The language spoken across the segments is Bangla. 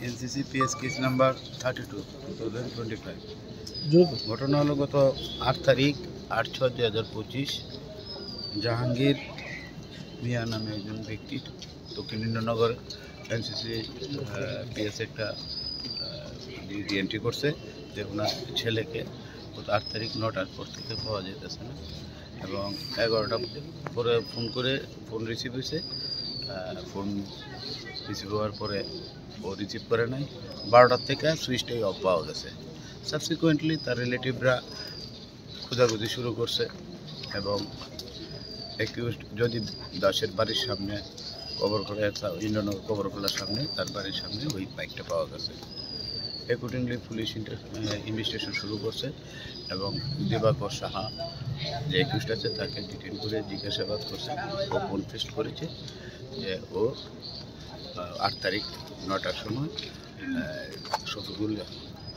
एनसीसी पीएस केस नंबर 32 2025 ঘটনা হলো গত 8 তারিখ 8/6/2025 জাহাঙ্গীর মিয়া নামে একজন ব্যক্তি দক্ষিণ ইন্দ্রনগর এনসিসি পিএস একটা ডিউটি এন্ট্রি করছে যে ওনার ছেলেকে গত 8 তারিখ 9টার পর থেকে পাওয়া যেতেছে না এবং 11টা পরে ফোন রিসিভ হয়েছে ফোন রিসিভ হওয়ার পরে ও রিসিভ করে নাই 12টার থেকে সুইচটাই অফ পাওয়া গেছে সাবসিকুয়েন্টলি তার রিলেটিভরা খোঁজাখুঁজি শুরু করছে এবং একিউজড যদি দাসের বাড়ির সামনে ইন্দ্রনগর কবরখোলার সামনে তার বাড়ির সামনে ওই বাইকটা পাওয়া গেছে অ্যাকর্ডিংলি পুলিশ ইনভেস্টিগেশন শুরু করছে এবং দিবাকর সাহা যে একিউজড আছে তাকে ডিটেইন করে জিজ্ঞাসাবাদ করছে ও কনফেস্ট করেছে যে ও 8 তারিখ 9টার সময় শফিকুল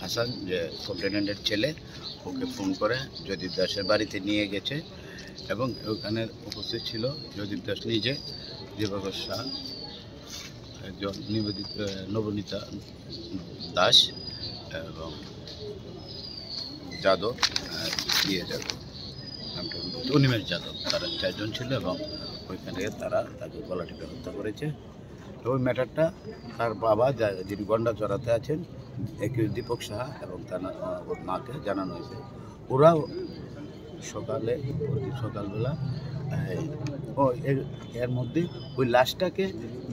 হাসান যে কমপ্লেনেন্টের ছেলে ওকে ফোন করে জয়দীপ দাসের বাড়িতে নিয়ে গেছে এবং ওখানে উপস্থিত ছিল জয়দীপ দাস নিজে দিবাকর শাহ একজন নবনীতা দাস এবং যাদব অনিমেষ যাদব তারা 4 জন ছিল এবং ওইখানে তারা তাকে গলা টিপে হত্যা করেছে ওই ম্যাটারটা তার বাবা যিনি গন্ডাচড়াতে আছেন দীপক সাহা এবং তার ওর মাকে জানানো হয়েছে ওরাও সকালবেলা এর মধ্যে ওই লাশটাকে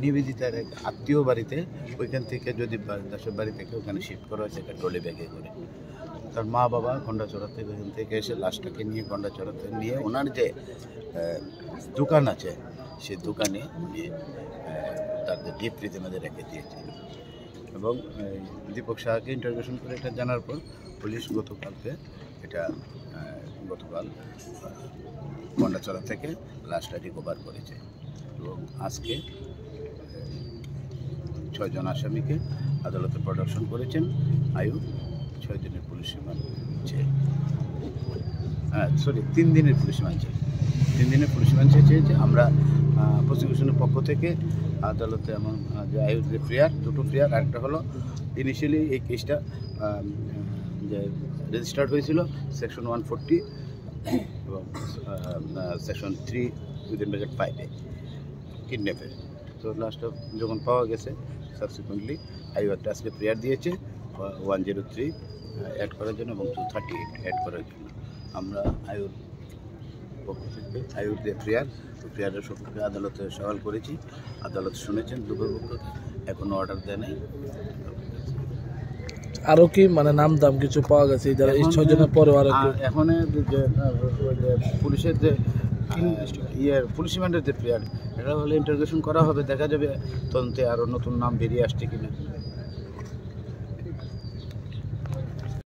নিবেদিতার এক আত্মীয় বাড়িতে ওইখান থেকে যদি দাসের বাড়ি থেকে ওখানে শিফট করা হয়েছে একটা ট্রলি ব্যাগে করে তার মা বাবা গন্ডাচড়াতে ওইখান থেকে এসে লাশটাকে নিয়ে গন্ডাচড়াতে নিয়ে ওনার যে দোকান আছে সেই দোকানে নিয়ে তাদের ডিপ ফ্রিজের মধ্যে রেখে দিয়েছে এবং দীপক শাহকে ইন্টারোগেশন করে এটা জানার পর পুলিশ গতকাল গন্ডাচড়া থেকে লাশটা রিকভার করেছে এবং আজকে 6 জন আসামিকে আদালতে প্রোডাকশন করেছেন আয়ু 6 দিনের পুলিশ রিমান্ড চেয়ে 3 দিনের পুলিশ রিমান্ড চেয়ে 3 দিনের পুলিশ রিমান্ড চেয়েছে আমরা প্রসিকিউশনের পক্ষ থেকে আদালতে এমন যে আয়ুর যে দুটো প্রেয়ার আরেকটা হলো ইনিশিয়ালি এই কেসটা যে রেজিস্টার্ড হয়েছিল সেকশন 140 এবং সেকশন 3(5)(a) কিডন্যাপের তো লাস্টটা যখন পাওয়া গেছে সাবসিকুয়েন্টলি আয়ু একটা আজকে প্রেয়ার দিয়েছে 103 অ্যাড করার জন্য এবং 238 অ্যাড করার জন্য আমরা আয়ুর পক্ষ থেকে আয়ুর যে প্রেয়ারের সপক্ষে আদালতে সওয়াল করেছি আদালত শুনেছেন দুপুর পক্ষকে এখনো অর্ডার দেয় নাই আরও কি মানে নাম দাম কিছু পাওয়া গেছে যারা এই 6 জনের পরে আর এখন যে পুলিশের যে পুলিশ রিমান্ডের যে প্রেয়ার এটা হলে ইন্টারোগেশন করা হবে দেখা যাবে তদন্তে আরও নতুন নাম বেরিয়ে আসছে কিনা